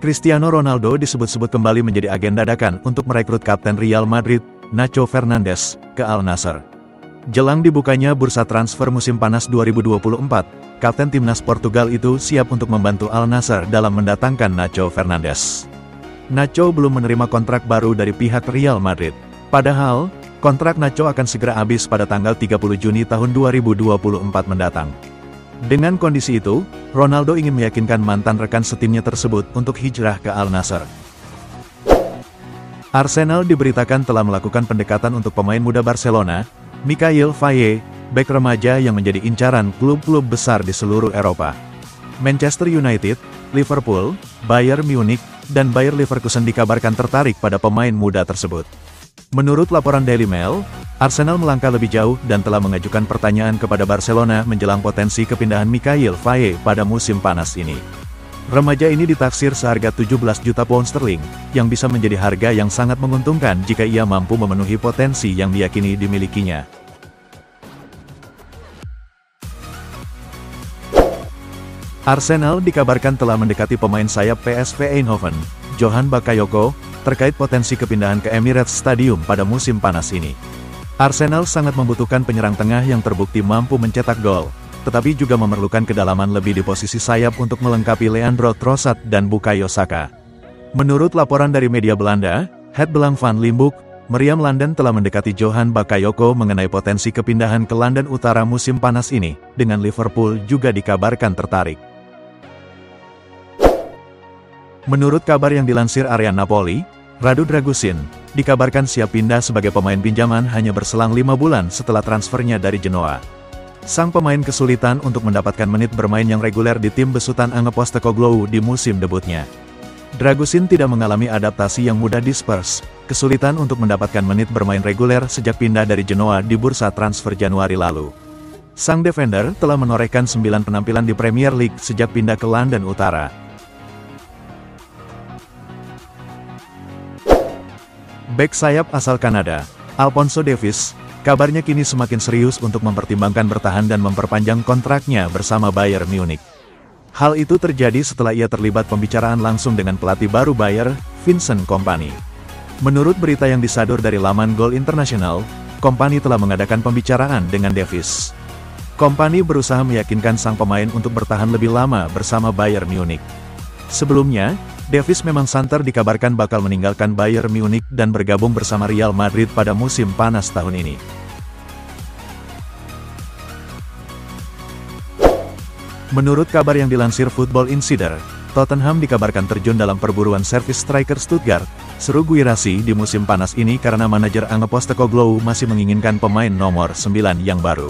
Cristiano Ronaldo disebut-sebut kembali menjadi agen dadakan untuk merekrut Kapten Real Madrid, Nacho Fernandes, ke Al Nassr. Jelang dibukanya bursa transfer musim panas 2024, Kapten Timnas Portugal itu siap untuk membantu Al Nassr dalam mendatangkan Nacho Fernandes. Nacho belum menerima kontrak baru dari pihak Real Madrid. Padahal, kontrak Nacho akan segera habis pada tanggal 30 Juni tahun 2024 mendatang. Dengan kondisi itu, Ronaldo ingin meyakinkan mantan rekan setimnya tersebut untuk hijrah ke Al Nassr. Arsenal diberitakan telah melakukan pendekatan untuk pemain muda Barcelona, Mikayil Faye, bek remaja yang menjadi incaran klub-klub besar di seluruh Eropa. Manchester United, Liverpool, Bayern Munich, dan Bayer Leverkusen dikabarkan tertarik pada pemain muda tersebut. Menurut laporan Daily Mail, Arsenal melangkah lebih jauh dan telah mengajukan pertanyaan kepada Barcelona menjelang potensi kepindahan Mikayil Faye pada musim panas ini. Remaja ini ditaksir seharga 17 juta pound sterling, yang bisa menjadi harga yang sangat menguntungkan jika ia mampu memenuhi potensi yang diyakini dimilikinya. Arsenal dikabarkan telah mendekati pemain sayap PSV Eindhoven, Johan Bakayoko, terkait potensi kepindahan ke Emirates Stadium pada musim panas ini. Arsenal sangat membutuhkan penyerang tengah yang terbukti mampu mencetak gol, tetapi juga memerlukan kedalaman lebih di posisi sayap untuk melengkapi Leandro Trossard dan Bukayo Saka. Menurut laporan dari media Belanda, Het Belang van Limburg, Meriam London telah mendekati Johan Bakayoko mengenai potensi kepindahan ke London Utara musim panas ini, dengan Liverpool juga dikabarkan tertarik. Menurut kabar yang dilansir Arian Napoli, Radu Dragusin dikabarkan siap pindah sebagai pemain pinjaman hanya berselang 5 bulan setelah transfernya dari Genoa. Sang pemain kesulitan untuk mendapatkan menit bermain yang reguler di tim besutan Ange Postecoglou di musim debutnya. Dragusin tidak mengalami adaptasi yang mudah di Spurs, kesulitan untuk mendapatkan menit bermain reguler sejak pindah dari Genoa di bursa transfer Januari lalu. Sang defender telah menorehkan 9 penampilan di Premier League sejak pindah ke London Utara. Bek sayap asal Kanada, Alphonso Davies, kabarnya kini semakin serius untuk mempertimbangkan bertahan dan memperpanjang kontraknya bersama Bayern Munich. Hal itu terjadi setelah ia terlibat pembicaraan langsung dengan pelatih baru Bayern, Vincent Kompany. Menurut berita yang disadur dari laman Goal International, Kompany telah mengadakan pembicaraan dengan Davies. Kompany berusaha meyakinkan sang pemain untuk bertahan lebih lama bersama Bayern Munich. Sebelumnya, Davies memang santer dikabarkan bakal meninggalkan Bayern Munich dan bergabung bersama Real Madrid pada musim panas tahun ini. Menurut kabar yang dilansir Football Insider, Tottenham dikabarkan terjun dalam perburuan servis striker Stuttgart, seru Guirassy di musim panas ini karena manajer Ange Postecoglou masih menginginkan pemain nomor 9 yang baru.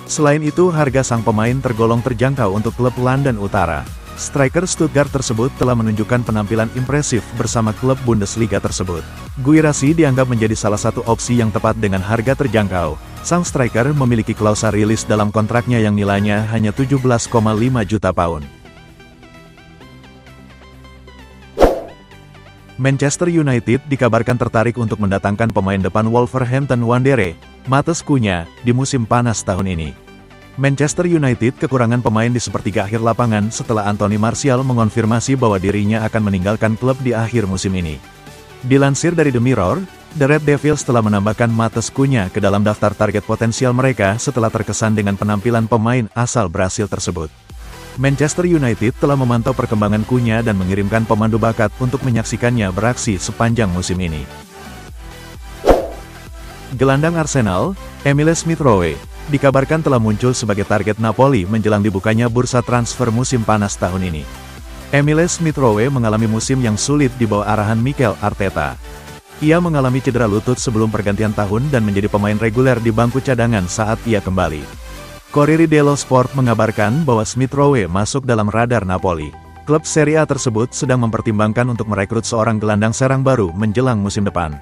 Selain itu, harga sang pemain tergolong terjangkau untuk klub London Utara. Striker Stuttgart tersebut telah menunjukkan penampilan impresif bersama klub Bundesliga tersebut. Guirassy dianggap menjadi salah satu opsi yang tepat dengan harga terjangkau. Sang striker memiliki klausa rilis dalam kontraknya yang nilainya hanya 17,5 juta pound. Manchester United dikabarkan tertarik untuk mendatangkan pemain depan Wolverhampton Wanderers, Matheus Cunha, di musim panas tahun ini. Manchester United kekurangan pemain di sepertiga akhir lapangan setelah Anthony Martial mengonfirmasi bahwa dirinya akan meninggalkan klub di akhir musim ini. Dilansir dari The Mirror, The Red Devils telah menambahkan Matheus Cunha ke dalam daftar target potensial mereka setelah terkesan dengan penampilan pemain asal Brasil tersebut. Manchester United telah memantau perkembangan Cunha dan mengirimkan pemandu bakat untuk menyaksikannya beraksi sepanjang musim ini. Gelandang Arsenal, Emile Smith-Rowe, dikabarkan telah muncul sebagai target Napoli menjelang dibukanya bursa transfer musim panas tahun ini. Emile Smith-Rowe mengalami musim yang sulit di bawah arahan Mikel Arteta. Ia mengalami cedera lutut sebelum pergantian tahun dan menjadi pemain reguler di bangku cadangan saat ia kembali. Corriere dello Sport mengabarkan bahwa Smith-Rowe masuk dalam radar Napoli. Klub Serie A tersebut sedang mempertimbangkan untuk merekrut seorang gelandang serang baru menjelang musim depan.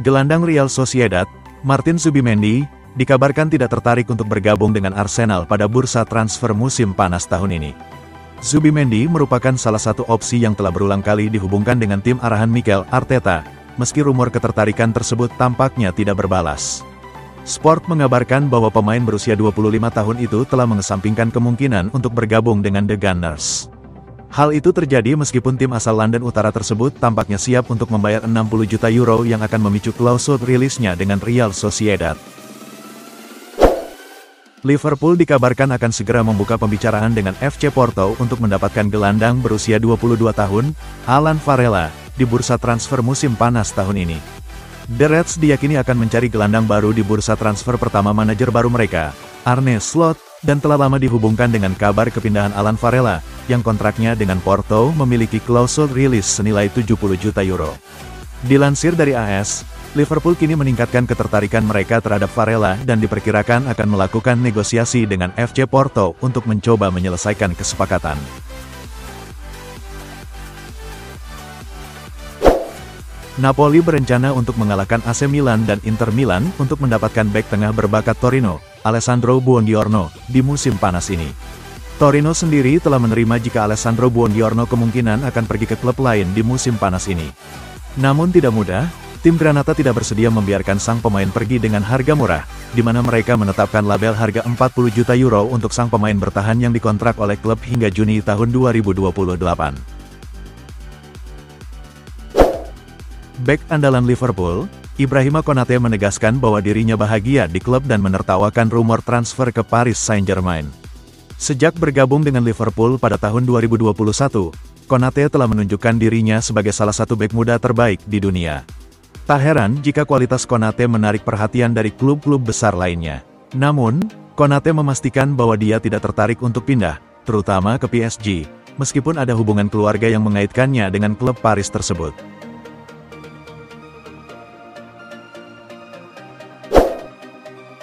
Gelandang Real Sociedad, Martin Zubimendi, dikabarkan tidak tertarik untuk bergabung dengan Arsenal pada bursa transfer musim panas tahun ini. Zubimendi merupakan salah satu opsi yang telah berulang kali dihubungkan dengan tim arahan Mikel Arteta, meski rumor ketertarikan tersebut tampaknya tidak berbalas. Sport mengabarkan bahwa pemain berusia 25 tahun itu telah mengesampingkan kemungkinan untuk bergabung dengan The Gunners. Hal itu terjadi meskipun tim asal London Utara tersebut tampaknya siap untuk membayar 60 juta euro yang akan memicu klausul rilisnya dengan Real Sociedad. Liverpool dikabarkan akan segera membuka pembicaraan dengan FC Porto untuk mendapatkan gelandang berusia 22 tahun, Alan Varela, di bursa transfer musim panas tahun ini. The Reds diyakini akan mencari gelandang baru di bursa transfer pertama manajer baru mereka, Arne Slot, dan telah lama dihubungkan dengan kabar kepindahan Alan Varela, yang kontraknya dengan Porto memiliki klausul rilis senilai 70 juta euro. Dilansir dari AS, Liverpool kini meningkatkan ketertarikan mereka terhadap Varela dan diperkirakan akan melakukan negosiasi dengan FC Porto untuk mencoba menyelesaikan kesepakatan. Napoli berencana untuk mengalahkan AC Milan dan Inter Milan untuk mendapatkan bek tengah berbakat Torino, Alessandro Buongiorno, di musim panas ini. Torino sendiri telah menerima jika Alessandro Buongiorno kemungkinan akan pergi ke klub lain di musim panas ini. Namun tidak mudah, tim Granata tidak bersedia membiarkan sang pemain pergi dengan harga murah, di mana mereka menetapkan label harga 40 juta euro untuk sang pemain bertahan yang dikontrak oleh klub hingga Juni tahun 2028. Bek andalan Liverpool, Ibrahima Konate menegaskan bahwa dirinya bahagia di klub dan menertawakan rumor transfer ke Paris Saint-Germain. Sejak bergabung dengan Liverpool pada tahun 2021, Konate telah menunjukkan dirinya sebagai salah satu bek muda terbaik di dunia. Tak heran jika kualitas Konate menarik perhatian dari klub-klub besar lainnya. Namun, Konate memastikan bahwa dia tidak tertarik untuk pindah, terutama ke PSG, meskipun ada hubungan keluarga yang mengaitkannya dengan klub Paris tersebut.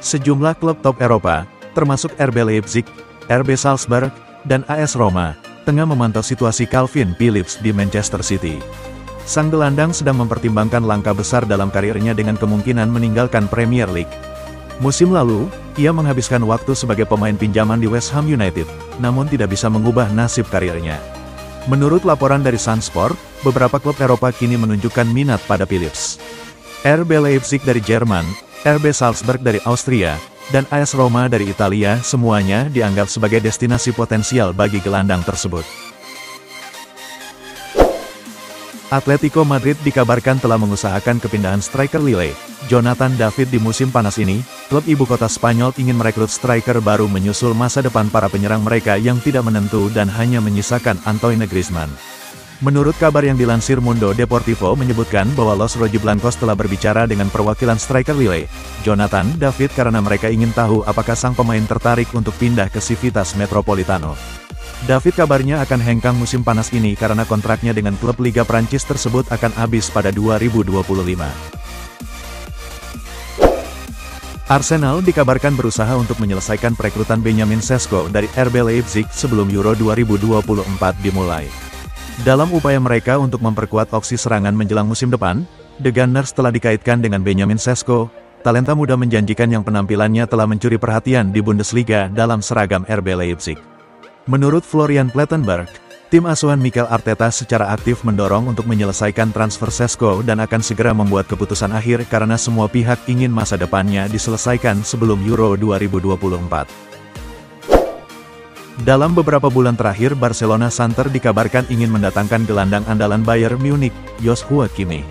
Sejumlah klub top Eropa, termasuk RB Leipzig, RB Salzburg, dan AS Roma, tengah memantau situasi Calvin Phillips di Manchester City. Sang gelandang sedang mempertimbangkan langkah besar dalam karirnya dengan kemungkinan meninggalkan Premier League. Musim lalu, ia menghabiskan waktu sebagai pemain pinjaman di West Ham United, namun tidak bisa mengubah nasib karirnya. Menurut laporan dari Sunsport, beberapa klub Eropa kini menunjukkan minat pada Phillips. RB Leipzig dari Jerman, RB Salzburg dari Austria, dan AS Roma dari Italia semuanya dianggap sebagai destinasi potensial bagi gelandang tersebut. Atletico Madrid dikabarkan telah mengusahakan kepindahan striker Lille, Jonathan David di musim panas ini. Klub ibu kota Spanyol ingin merekrut striker baru menyusul masa depan para penyerang mereka yang tidak menentu dan hanya menyisakan Antoine Griezmann. Menurut kabar yang dilansir Mundo Deportivo menyebutkan bahwa Los Rojiblancos telah berbicara dengan perwakilan striker Lille, Jonathan David karena mereka ingin tahu apakah sang pemain tertarik untuk pindah ke Civitas Metropolitano. David kabarnya akan hengkang musim panas ini karena kontraknya dengan klub Liga Prancis tersebut akan habis pada 2025. Arsenal dikabarkan berusaha untuk menyelesaikan perekrutan Benjamin Sesko dari RB Leipzig sebelum Euro 2024 dimulai. Dalam upaya mereka untuk memperkuat opsi serangan menjelang musim depan, The Gunners telah dikaitkan dengan Benjamin Sesko, talenta muda menjanjikan yang penampilannya telah mencuri perhatian di Bundesliga dalam seragam RB Leipzig. Menurut Florian Plettenberg, tim asuhan Mikel Arteta secara aktif mendorong untuk menyelesaikan transfer Sesko dan akan segera membuat keputusan akhir karena semua pihak ingin masa depannya diselesaikan sebelum Euro 2024. Dalam beberapa bulan terakhir Barcelona Santer dikabarkan ingin mendatangkan gelandang andalan Bayern Munich, Joshua Kimmich.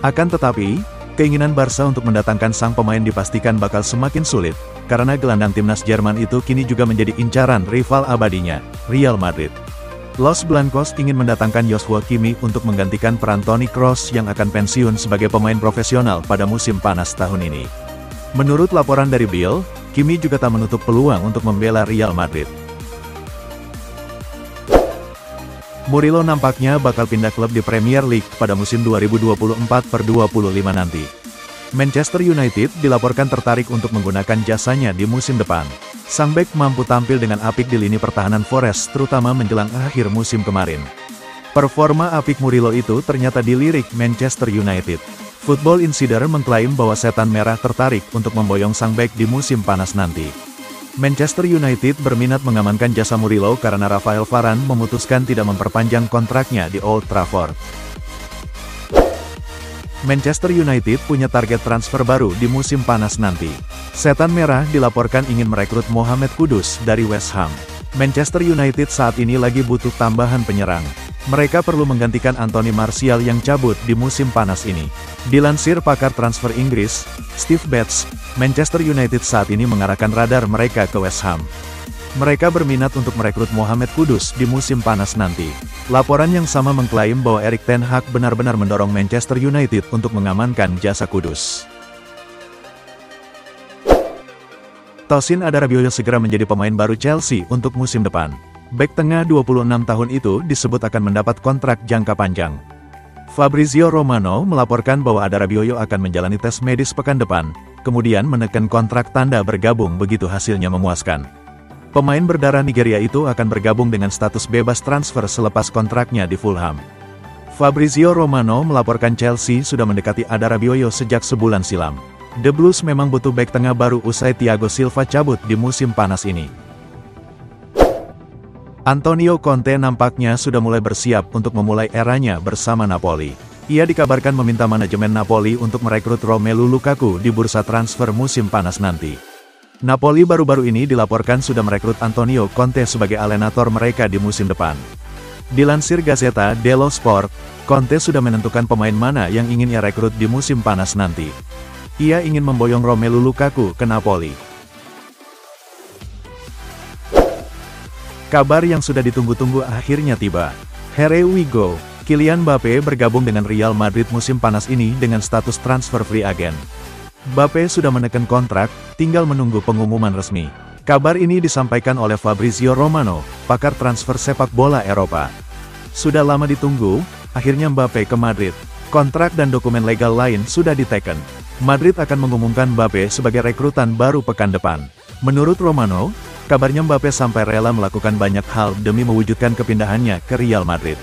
Akan tetapi, keinginan Barca untuk mendatangkan sang pemain dipastikan bakal semakin sulit, karena gelandang timnas Jerman itu kini juga menjadi incaran rival abadinya, Real Madrid. Los Blancos ingin mendatangkan Joshua Kimmich untuk menggantikan peran Toni Kroos yang akan pensiun sebagai pemain profesional pada musim panas tahun ini. Menurut laporan dari Bill, Kimmich juga tak menutup peluang untuk membela Real Madrid. Murilo nampaknya bakal pindah klub di Premier League pada musim 2024/25 nanti. Manchester United dilaporkan tertarik untuk menggunakan jasanya di musim depan. Sang bek mampu tampil dengan apik di lini pertahanan Forest terutama menjelang akhir musim kemarin. Performa apik Murilo itu ternyata dilirik Manchester United. Football Insider mengklaim bahwa Setan Merah tertarik untuk memboyong sang bek di musim panas nanti. Manchester United berminat mengamankan jasa Murilo karena Rafael Varane memutuskan tidak memperpanjang kontraknya di Old Trafford. Manchester United punya target transfer baru di musim panas nanti. Setan Merah dilaporkan ingin merekrut Mohamed Kudus dari West Ham. Manchester United saat ini lagi butuh tambahan penyerang. Mereka perlu menggantikan Anthony Martial yang cabut di musim panas ini. Dilansir pakar transfer Inggris, Steve Betts, Manchester United saat ini mengarahkan radar mereka ke West Ham. Mereka berminat untuk merekrut Mohamed Kudus di musim panas nanti. Laporan yang sama mengklaim bahwa Erik ten Hag benar-benar mendorong Manchester United untuk mengamankan jasa Kudus. Tosin Adarabioyo segera menjadi pemain baru Chelsea untuk musim depan. Bek tengah 26 tahun itu disebut akan mendapat kontrak jangka panjang. Fabrizio Romano melaporkan bahwa Adarabioyo akan menjalani tes medis pekan depan, kemudian menekan kontrak tanda bergabung begitu hasilnya memuaskan. Pemain berdarah Nigeria itu akan bergabung dengan status bebas transfer selepas kontraknya di Fulham. Fabrizio Romano melaporkan Chelsea sudah mendekati Adarabioyo sejak sebulan silam. The Blues memang butuh bek tengah baru usai Thiago Silva cabut di musim panas ini. Antonio Conte nampaknya sudah mulai bersiap untuk memulai eranya bersama Napoli. Ia dikabarkan meminta manajemen Napoli untuk merekrut Romelu Lukaku di bursa transfer musim panas nanti. Napoli baru-baru ini dilaporkan sudah merekrut Antonio Conte sebagai alenator mereka di musim depan. Dilansir Gazzetta dello Sport, Conte sudah menentukan pemain mana yang ingin ia rekrut di musim panas nanti. Ia ingin memboyong Romelu Lukaku ke Napoli. Kabar yang sudah ditunggu-tunggu akhirnya tiba. Here we go. Kylian Mbappe bergabung dengan Real Madrid musim panas ini dengan status transfer free agent. Mbappe sudah menekan kontrak, tinggal menunggu pengumuman resmi. Kabar ini disampaikan oleh Fabrizio Romano, pakar transfer sepak bola Eropa. Sudah lama ditunggu, akhirnya Mbappe ke Madrid. Kontrak dan dokumen legal lain sudah diteken. Madrid akan mengumumkan Mbappe sebagai rekrutan baru pekan depan. Menurut Romano, kabarnya Mbappe sampai rela melakukan banyak hal demi mewujudkan kepindahannya ke Real Madrid.